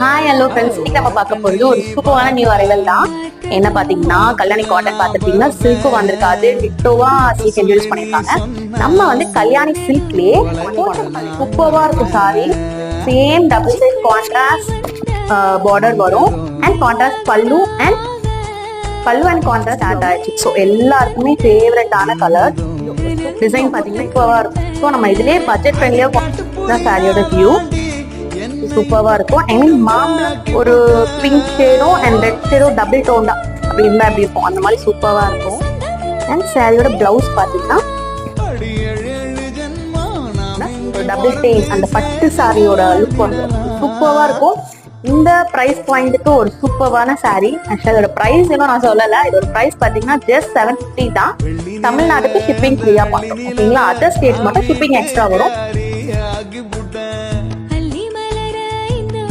Hi hello friends, இன்னைக்கு நம்ம பார்க்க போறது ஒரு சூப்பரான நியூ அரைவல் தான். என்ன பாத்தீங்கன்னா, கல்யாணி காட்டன் பார்த்துட்டீங்கன்னா சில்க்கு வந்திருக்காது, டிட்டோவா சில்க் இன்ட்ரோடியூஸ் பண்ணிருக்காங்க. நம்ம வந்து கல்யாணி சில்க்லயே சூப்பரா இருக்கும் sari. Same double side contrast border வரும் அண்ட் கான்ட்ராஸ்ட் பல்லு அண்ட் கான்ட்ராஸ்ட் ஆட் ஆயிடுச்சு. ஸோ எல்லாருக்குமே ஃபேவரட்டான கலர் டிசைன் பாத்தீங்கன்னா சூப்பரா இருக்கும். ஸோ நம்ம இதுலயே பட்ஜெட் ஃப்ரெண்ட்லியா சாரியோட வியூ சூப்பரா இருக்கும். ஐ மீன் மாம்பழம் ஒரு பிங்க் ஷேடும் அண்ட் ரெட் ஷேடும் டபுள் டோன் தான் அப்படி இருந்தா எப்படி இருக்கும், அந்த மாதிரி சூப்பரா இருக்கும். அண்ட் சாரியோட பிளவுஸ் பாத்தீங்கன்னா ஒரு டபுள் டேன் அந்த பட்டு சாரியோட லுக் வந்து சூப்பரா இருக்கும். இந்த பிரைஸ் பாயிண்ட்டுக்கு ஒரு சூப்பரான சாரி. ஆக்சுவலா இதோட பிரைஸ் இன்னும் நான் சொல்லல. இதோட பிரைஸ் பாத்தீங்கன்னா ஜஸ்ட் 750 தான். தமிழ்நாட்டுக்கு ஷிப்பிங் ஃப்ரீயா பண்ணுறோம், ஓகேங்களா. அதர் ஸ்டேட் மட்டும் ஷிப்பிங் எக்ஸ்ட்ரா வரும்.